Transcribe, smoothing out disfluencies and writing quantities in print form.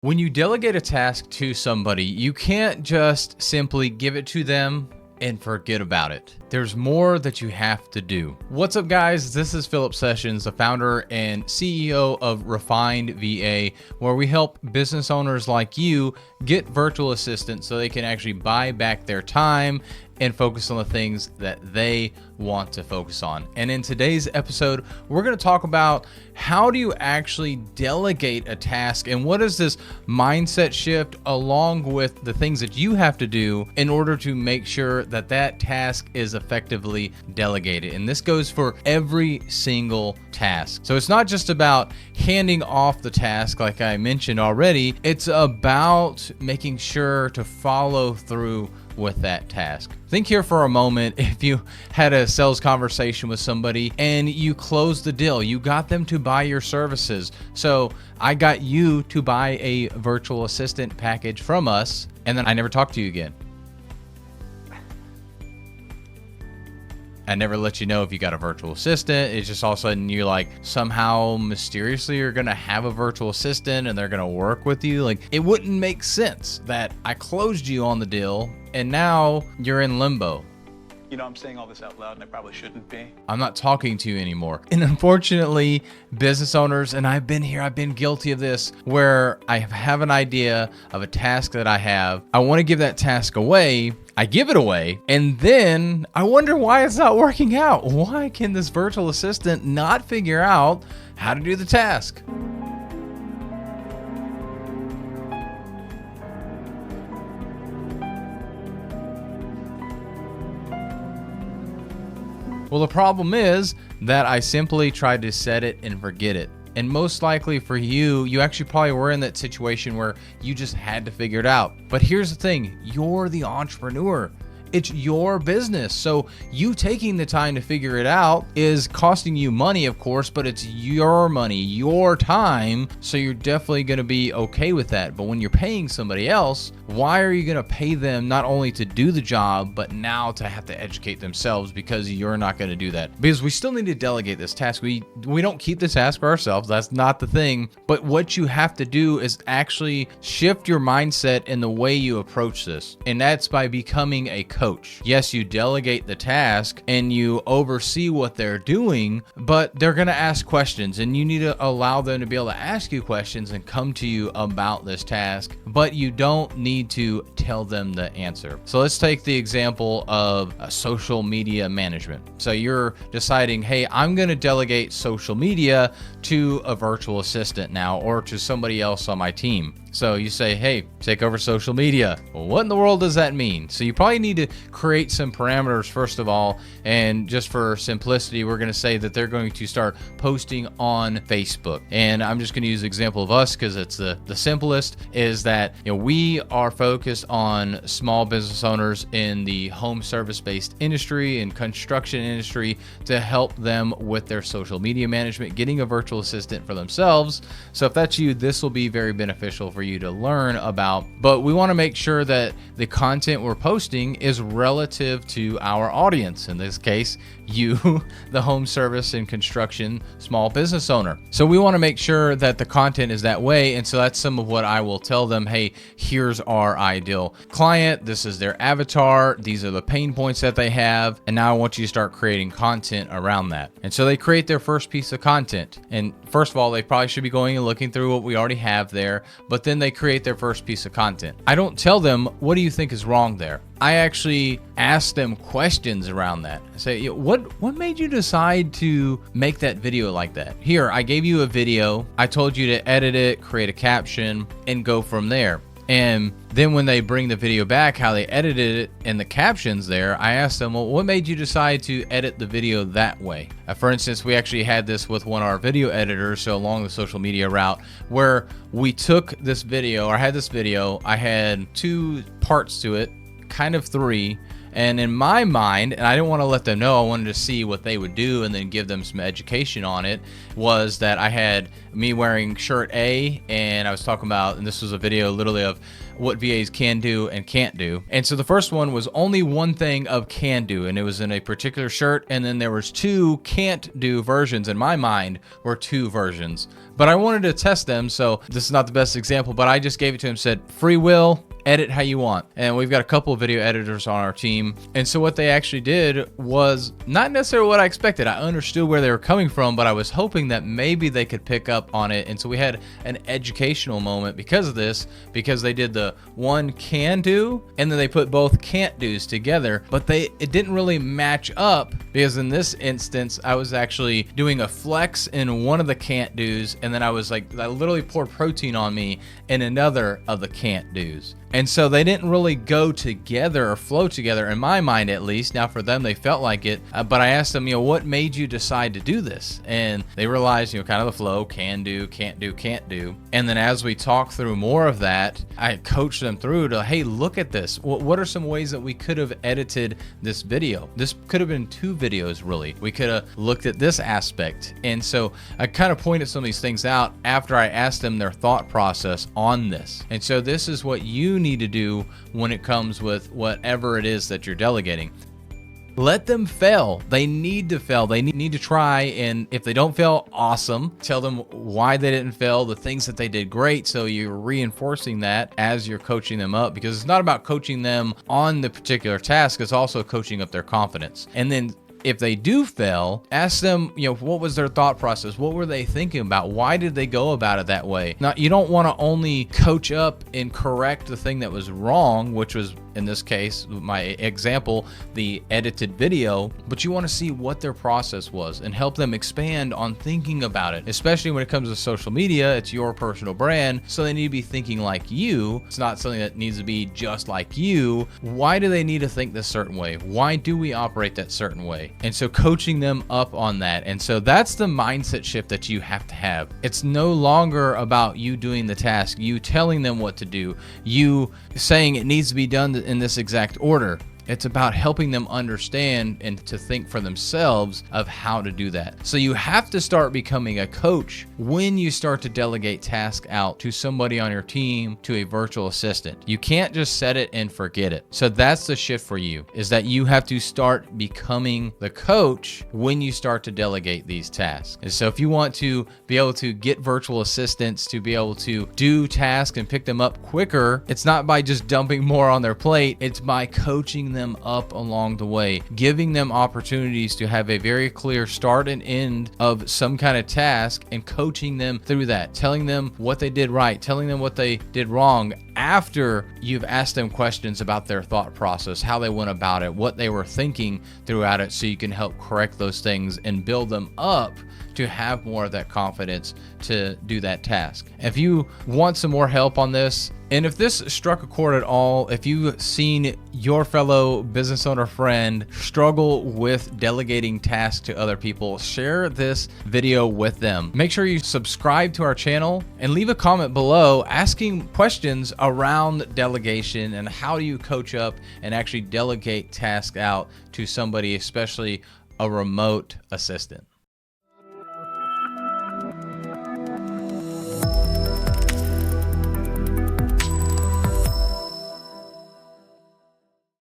When you delegate a task to somebody, you can't just simply give it to them and forget about it. There's more that you have to do. What's up, guys? This is Philip Sessions, the founder and CEO of Refined VA, where we help business owners like you get virtual assistants so they can actually buy back their time and focus on the things that they want to focus on. And in today's episode, we're going to talk about how do you actually delegate a task and what is this mindset shift along with the things that you have to do in order to make sure that that task is effectively delegated. And this goes for every single task. So it's not just about handing off the task like I mentioned already, it's about making sure to follow through with that task. Think here for a moment. If you had a sales conversation with somebody and you closed the deal, you got them to buy your services. So I got you to buy a virtual assistant package from us, and then I never talked to you again. I never let you know if you got a virtual assistant. It's just all of a sudden you like somehow mysteriously are going to have a virtual assistant and they're going to work with you. Like, it wouldn't make sense that I closed you on the deal and now you're in limbo. You know, I'm saying all this out loud and I probably shouldn't be. I'm not talking to you anymore. And unfortunately, business owners, and I've been here, I've been guilty of this, where I have an idea of a task that I have. I want to give that task away. I give it away, and then I wonder why it's not working out. Why can this virtual assistant not figure out how to do the task? Well, the problem is that I simply tried to set it and forget it. And most likely for you, you actually probably were in that situation where you just had to figure it out. But here's the thing, you're the entrepreneur. It's your business. So you taking the time to figure it out is costing you money, of course, but it's your money, your time. So you're definitely going to be okay with that. But when you're paying somebody else, why are you going to pay them not only to do the job, but now to have to educate themselves because you're not going to do that? Because we still need to delegate this task. We don't keep the task for ourselves. That's not the thing. But what you have to do is actually shift your mindset in the way you approach this. And that's by becoming a coach. Yes, you delegate the task and you oversee what they're doing, but they're going to ask questions and you need to allow them to be able to ask you questions and come to you about this task, but you don't need to tell them the answer. So let's take the example of social media management. So you're deciding, hey, I'm going to delegate social media to a virtual assistant now or to somebody else on my team. So you say, hey, take over social media. Well, what in the world does that mean? So you probably need to create some parameters first of all. And just for simplicity, we're going to say that they're going to start posting on Facebook. And I'm just going to use the example of us because it's the simplest, is that we are focused on small business owners in the home service-based industry and construction industry to help them with their social media management, getting a virtual assistant for themselves. So if that's you, this will be very beneficial for you to learn about, but we want to make sure that the content we're posting is relative to our audience. In this case, you, the home service and construction small business owner. So we want to make sure that the content is that way. And so that's some of what I will tell them. Hey, here's our ideal client. This is their avatar. These are the pain points that they have. And now I want you to start creating content around that. And so they create their first piece of content. And first of all, they probably should be going and looking through what we already have there, but then they create their first piece of content. I don't tell them, what do you think is wrong there? I actually ask them questions around that. I say, what made you decide to make that video like that? Here, I gave you a video. I told you to edit it, create a caption, and go from there. And then when they bring the video back, how they edited it and the captions there, I asked them, well, what made you decide to edit the video that way? For instance, we actually had this with one of our video editors, so along the social media route, where we took this video, or I had this video, I had two parts to it, kind of three, And in my mind, and I didn't want to let them know, I wanted to see what they would do and then give them some education on it, was that I had me wearing shirt A, and I was talking about, and this was a video literally of what VAs can do and can't do. And so the first one was only one thing of can do, and it was in a particular shirt, and then there was 2 can't do versions. In my mind were 2 versions, but I wanted to test them, so this is not the best example, but I just gave it to him, said free will, edit how you want. And we've got a couple of video editors on our team. And so what they actually did was not necessarily what I expected. I understood where they were coming from, but I was hoping that maybe they could pick up on it. And so we had an educational moment because of this, because they did the one can do, and then they put both can't do's together, but it didn't really match up, because in this instance, I was actually doing a flex in one of the can't do's, and then I literally poured protein on me in another of the can't do's. And so they didn't really go together or flow together, in my mind at least. Now for them, they felt like it, but I asked them, what made you decide to do this? And they realized, kind of the flow, can do, can't do, can't do. And then as we talked through more of that, I coached them through to, hey, look at this. What are some ways that we could have edited this video? This could have been 2 videos, really. We could have looked at this aspect. And so I kind of pointed some of these things out after I asked them their thought process on this. And so this is what you need to do when it comes with whatever it is that you're delegating. Let them fail. They need to fail. They need to try, and if they don't fail, awesome. Tell them why they didn't fail, the things that they did great, so you're reinforcing that as you're coaching them up, because it's not about coaching them on the particular task, it's also coaching up their confidence. And then if they do fail, ask them, what was their thought process? What were they thinking about? Why did they go about it that way? Now, you don't want to only coach up and correct the thing that was wrong, which was, in this case, my example, the edited video, but you want to see what their process was and help them expand on thinking about it, especially when it comes to social media. It's your personal brand, so they need to be thinking like you. It's not something that needs to be just like you. Why do they need to think this certain way? Why do we operate that certain way? And so coaching them up on that. And so that's the mindset shift that you have to have. It's no longer about you doing the task, you telling them what to do, you saying it needs to be done in this exact order. It's about helping them understand and to think for themselves of how to do that. So you have to start becoming a coach when you start to delegate tasks out to somebody on your team, to a virtual assistant. You can't just set it and forget it. So that's the shift for you, is that you have to start becoming the coach when you start to delegate these tasks. And so if you want to be able to get virtual assistants to be able to do tasks and pick them up quicker, it's not by just dumping more on their plate, it's by coaching them up along the way, giving them opportunities to have a very clear start and end of some kind of task, and coaching them through that, telling them what they did right, telling them what they did wrong, after you've asked them questions about their thought process, how they went about it, what they were thinking throughout it, so you can help correct those things and build them up to have more of that confidence to do that task. If you want some more help on this, and if this struck a chord at all, if you've seen your fellow business owner friend struggle with delegating tasks to other people, share this video with them. Make sure you subscribe to our channel and leave a comment below asking questions around delegation and how do you coach up and actually delegate tasks out to somebody, especially a remote assistant.